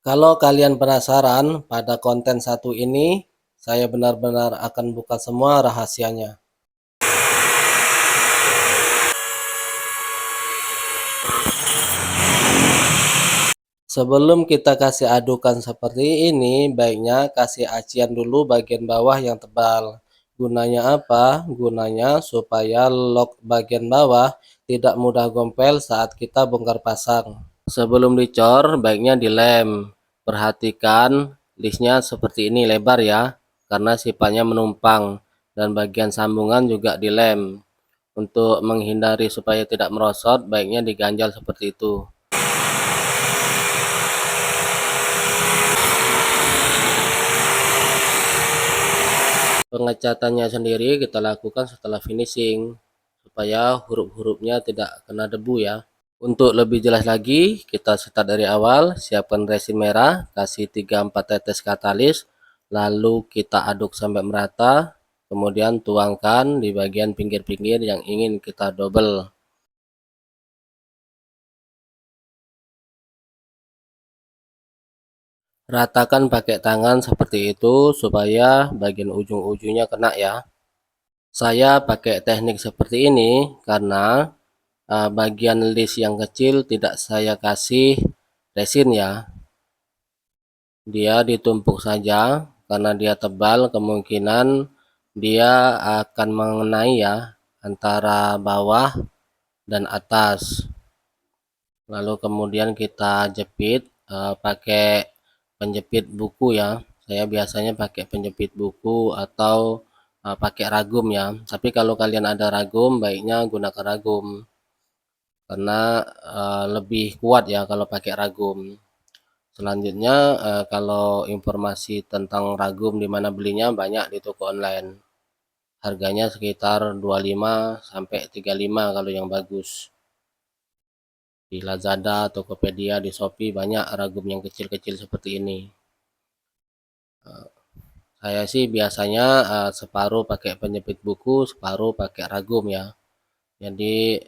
Kalau kalian penasaran pada konten satu ini, saya benar-benar akan buka semua rahasianya. Sebelum kita kasih adukan seperti ini, baiknya kasih acian dulu bagian bawah yang tebal. Gunanya apa? Gunanya supaya lock bagian bawah tidak mudah gompel saat kita bongkar pasang. Sebelum dicor, baiknya dilem. Perhatikan listnya seperti ini lebar ya, karena sifatnya menumpang. Dan bagian sambungan juga dilem. Untuk menghindari supaya tidak merosot, baiknya diganjal seperti itu. Pengecatannya sendiri kita lakukan setelah finishing, supaya huruf-hurufnya tidak kena debu ya. Untuk lebih jelas lagi, kita start dari awal, siapkan resin merah, kasih 3-4 tetes katalis, lalu kita aduk sampai merata, kemudian tuangkan di bagian pinggir-pinggir yang ingin kita double. Ratakan pakai tangan seperti itu supaya bagian ujung-ujungnya kena ya. Saya pakai teknik seperti ini karena bagian list yang kecil tidak saya kasih resin ya, dia ditumpuk saja karena dia tebal, kemungkinan dia akan mengenai ya antara bawah dan atas. Lalu kemudian kita jepit pakai penjepit buku ya. Saya biasanya pakai penjepit buku atau pakai ragum ya, tapi kalau kalian ada ragum baiknya gunakan ragum karena lebih kuat ya kalau pakai ragum. Selanjutnya kalau informasi tentang ragum di mana belinya banyak di toko online. Harganya sekitar 25 sampai 35 kalau yang bagus. Di Lazada, Tokopedia, di Shopee banyak ragum yang kecil-kecil seperti ini. Saya sih biasanya separuh pakai penjepit buku, separuh pakai ragum ya. Jadi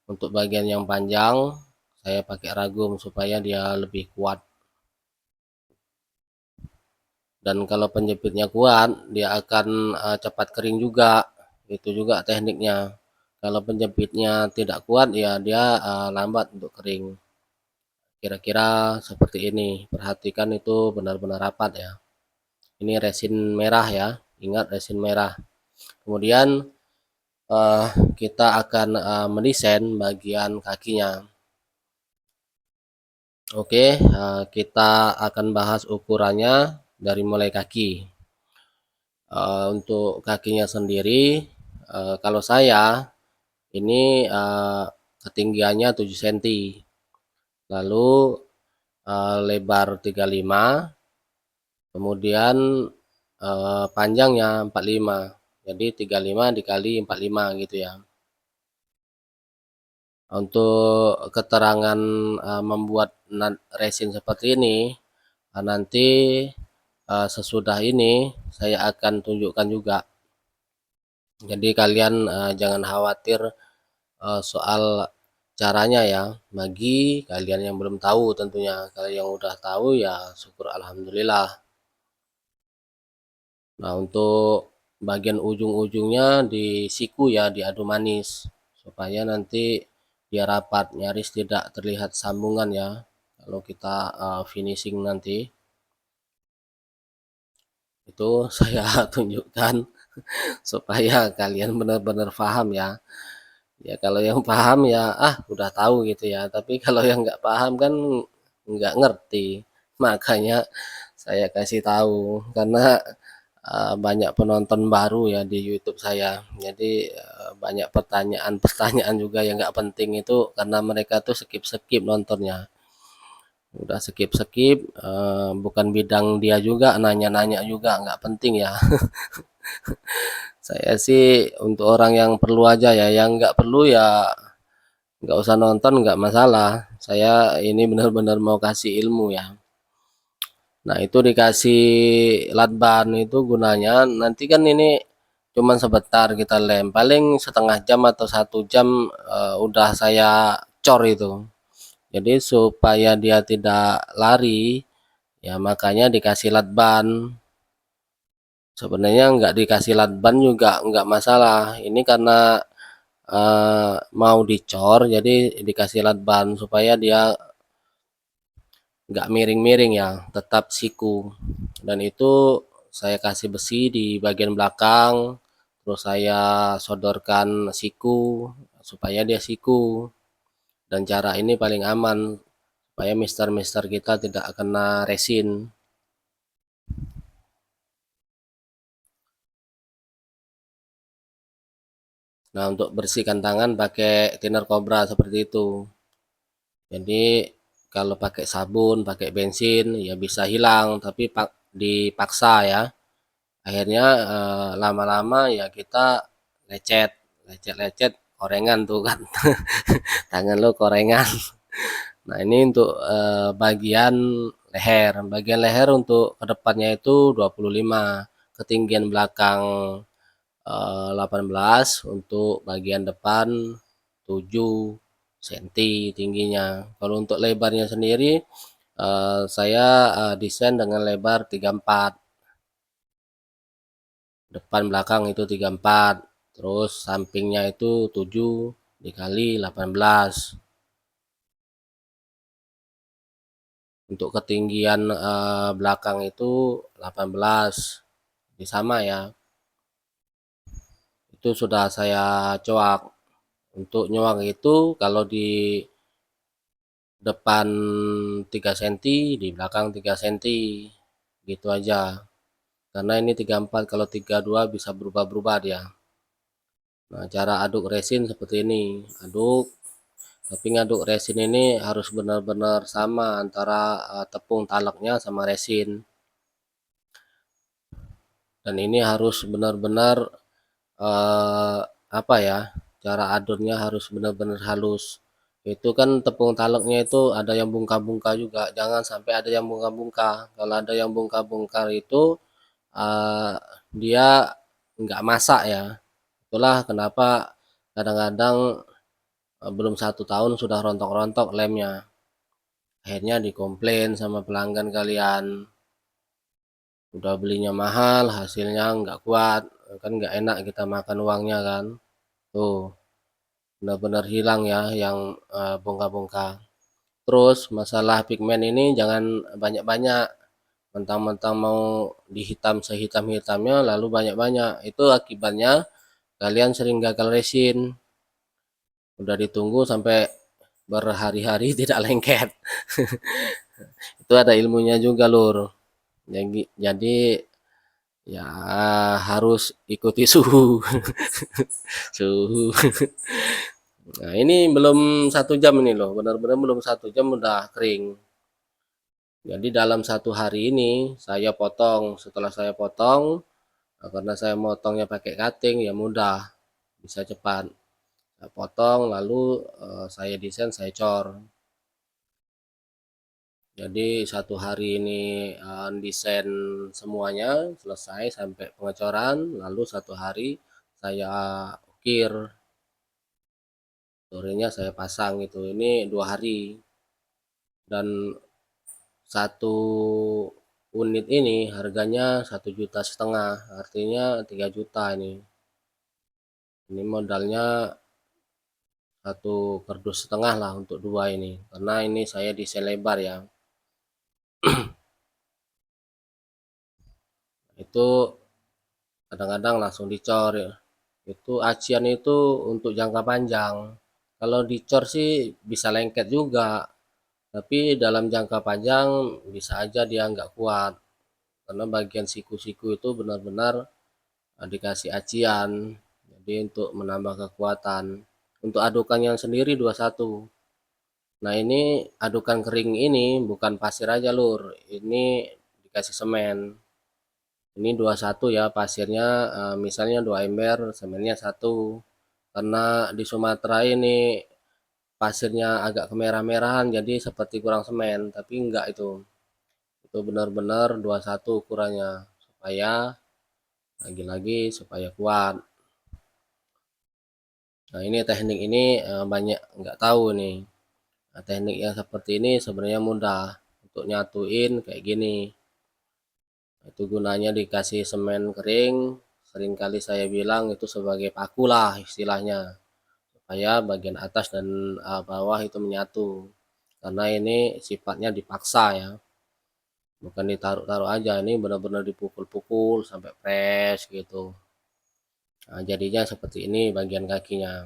untuk bagian yang panjang saya pakai ragum supaya dia lebih kuat. Dan kalau penjepitnya kuat, dia akan cepat kering juga. Itu juga tekniknya. Kalau penjepitnya tidak kuat, ya dia lambat untuk kering. Kira-kira seperti ini. Perhatikan itu benar-benar rapat ya. Ini resin merah ya. Ingat resin merah. Kemudian uh, kita akan mendesain bagian kakinya. Oke, kita akan bahas ukurannya dari mulai kaki. Untuk kakinya sendiri, kalau saya ini ketinggiannya 7 cm, lalu lebar 35, kemudian panjangnya 45, jadi 35 dikali 45 gitu ya. Untuk keterangan membuat resin seperti ini, nanti sesudah ini saya akan tunjukkan juga. Jadi kalian jangan khawatir soal caranya ya, bagi kalian yang belum tahu tentunya. Kalau yang udah tahu ya syukur alhamdulillah. Nah, untuk bagian ujung-ujungnya di siku ya, diadu manis supaya nanti dia rapat, nyaris tidak terlihat sambungan ya kalau kita finishing nanti. Itu saya tunjukkan supaya kalian benar-benar paham ya. Ya kalau yang paham ya udah tahu gitu ya, tapi kalau yang nggak paham kan nggak ngerti. Makanya saya kasih tahu karena banyak penonton baru ya di YouTube saya. Jadi banyak pertanyaan-pertanyaan juga yang nggak penting itu karena mereka tuh skip-skip nontonnya. Udah skip-skip, bukan bidang dia juga, nanya-nanya juga nggak penting ya. Saya sih untuk orang yang perlu aja ya, yang nggak perlu ya nggak usah nonton, nggak masalah. Saya ini benar-benar mau kasih ilmu ya. Nah itu dikasih latban itu gunanya nanti kan ini cuman sebentar kita lem, paling setengah jam atau 1 jam udah saya cor itu. Jadi supaya dia tidak lari Ya makanya dikasih lakban. Sebenarnya nggak dikasih lakban juga nggak masalah. Ini karena mau dicor jadi dikasih lakban supaya dia nggak miring-miring ya, tetap siku. Dan itu saya kasih besi di bagian belakang, terus saya sodorkan siku supaya dia siku. Dan cara ini paling aman supaya mister-mister kita tidak kena resin. Nah, untuk bersihkan tangan pakai thinner Cobra seperti itu. Jadi kalau pakai sabun, pakai bensin ya bisa hilang, tapi dipaksa ya. Akhirnya lama-lama ya kita lecet, lecet-lecet korengan tuh kan. Tangan lo korengan. Nah, ini untuk bagian leher. Bagian leher untuk kedepannya itu 25, ketinggian belakang 18, untuk bagian depan 7 cm tingginya. Kalau untuk lebarnya sendiri saya desain dengan lebar 34, depan belakang itu 34, terus sampingnya itu 7 dikali 18. Untuk ketinggian belakang itu 18, ini sama ya. Itu sudah saya coak. Untuk nyoak itu kalau di depan 3 cm, di belakang 3 cm, gitu aja. Karena ini 34, kalau 32 bisa berubah-berubah dia. Nah, cara aduk resin seperti ini. Aduk, tapi ngaduk resin ini harus benar-benar sama antara tepung talaknya sama resin. Dan ini harus benar-benar apa ya, cara adonnya harus benar-benar halus. Itu kan tepung talaknya itu ada yang bungka-bungka juga, jangan sampai ada yang bungka-bungka. Kalau ada yang bungka-bungka itu eh, dia nggak masak ya. Itulah kenapa kadang-kadang belum 1 tahun sudah rontok-rontok lemnya. Akhirnya dikomplain sama pelanggan kalian. Udah belinya mahal, hasilnya nggak kuat, kan nggak enak kita makan uangnya kan. Tuh, benar-benar hilang ya yang bongkar-bongkar. Terus masalah pigmen ini jangan banyak-banyak, mentang-mentang mau dihitam sehitam-hitamnya lalu banyak-banyak. Itu akibatnya kalian sering gagal resin. Udah ditunggu sampai berhari-hari tidak lengket. Itu ada ilmunya juga, Lur. Jadi ya harus ikuti suhu. Suhu. Nah, ini belum 1 jam ini loh, benar-benar belum 1 jam udah kering. Jadi dalam 1 hari ini saya potong. Setelah saya potong, karena saya motongnya pakai cutting ya mudah, bisa cepat. Saya potong lalu saya desain, saya cor. Jadi 1 hari ini desain semuanya selesai sampai pengecoran, lalu 1 hari saya ukir, sorenya saya pasang itu. Ini 2 hari. Dan satu unit ini harganya 1,5 juta, artinya 3 juta ini. Ini modalnya 1,5 kardus lah untuk 2 ini, karena ini saya desain lebar ya. Itu kadang-kadang langsung dicor ya. Itu acian itu untuk jangka panjang. Kalau dicor sih bisa lengket juga, tapi dalam jangka panjang bisa aja dia nggak kuat. Karena bagian siku-siku itu benar-benar dikasih acian. Jadi untuk menambah kekuatan. Untuk adukan yang sendiri 21. Nah, ini adukan kering ini bukan pasir aja, Lur. Ini dikasih semen. Ini 21 ya pasirnya, misalnya 2 ember, semennya 1. Karena di Sumatera ini pasirnya agak kemerah-merahan jadi seperti kurang semen, tapi enggak itu. Itu benar-benar 21 ukurannya supaya lagi-lagi supaya kuat. Nah, ini teknik ini banyak nggak tahu nih. Nah, teknik yang seperti ini sebenarnya mudah. untuk nyatuin kayak gini. Itu gunanya dikasih semen kering, seringkali saya bilang itu sebagai paku lah istilahnya, supaya bagian atas dan bawah itu menyatu. Karena ini sifatnya dipaksa ya, bukan ditaruh-taruh aja, ini benar-benar dipukul-pukul sampai fresh gitu. Nah, jadinya seperti ini bagian kakinya.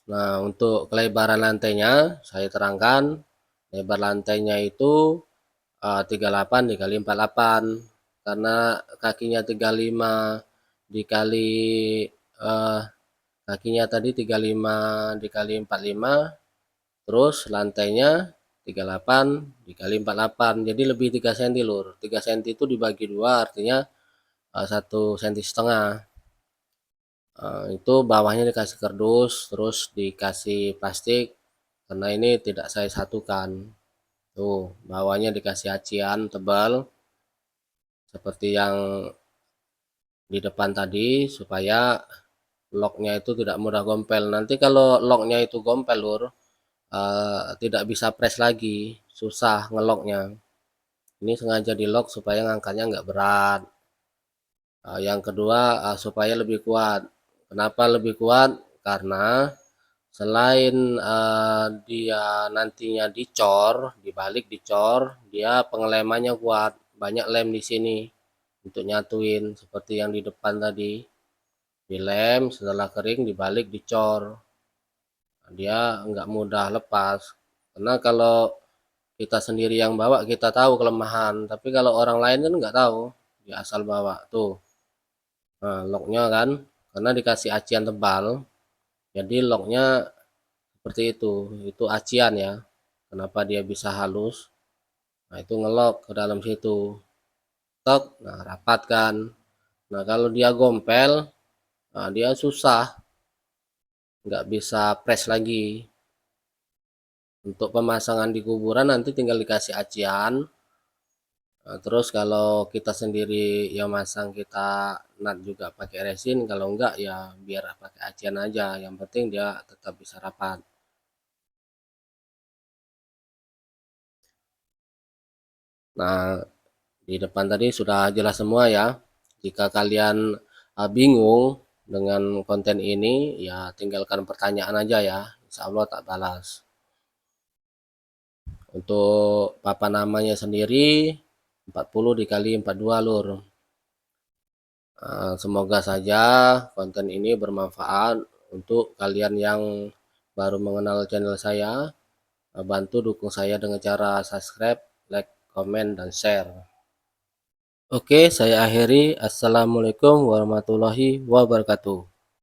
Nah, untuk kelebaran lantainya saya terangkan, lebar lantainya itu 38 dikali 48, karena kakinya 35 dikali kakinya tadi 35 dikali 45, terus lantainya 38 dikali 48, jadi lebih 3 cm lur. 3 cm itu dibagi 2 artinya 1,5 cm. Itu bawahnya dikasih kardus, terus dikasih plastik, karena ini tidak saya satukan. Tuh, bawahnya dikasih acian tebal seperti yang di depan tadi, supaya locknya itu tidak mudah gompel. Nanti kalau locknya itu gompel lur, tidak bisa press lagi, susah ngeloknya. Ini sengaja di lock supaya ngangkatnya nggak berat. Yang kedua, supaya lebih kuat. Kenapa lebih kuat? Karena selain dia nantinya dicor, dibalik dicor, dia pengelemannya kuat. Banyak lem di sini untuk nyatuin seperti yang di depan tadi. Dilem, setelah kering dibalik dicor. Dia nggak mudah lepas. Karena kalau kita sendiri yang bawa kita tahu kelemahan, tapi kalau orang lain kan nggak tahu, dia asal bawa tuh. Nah, locknya kan, karena dikasih acian tebal, jadi locknya seperti itu acian ya. Kenapa dia bisa halus? Nah, itu ngelok ke dalam situ, tok, nah rapatkan. Nah, kalau dia gompel, nah dia susah, nggak bisa press lagi. Untuk pemasangan di kuburan nanti tinggal dikasih acian. Nah, terus kalau kita sendiri yang masang kita nut juga pakai resin, kalau enggak ya biar pakai acian aja. Yang penting dia tetap bisa rapat. Nah, di depan tadi sudah jelas semua ya. Jika kalian bingung dengan konten ini, ya tinggalkan pertanyaan aja ya. Insya Allah tak balas. Untuk papan namanya sendiri 40 dikali 42 lur. Semoga saja konten ini bermanfaat untuk kalian yang baru mengenal channel saya. Bantu dukung saya dengan cara subscribe, like, komen, dan share. Oke, saya akhiri. Assalamualaikum warahmatullahi wabarakatuh.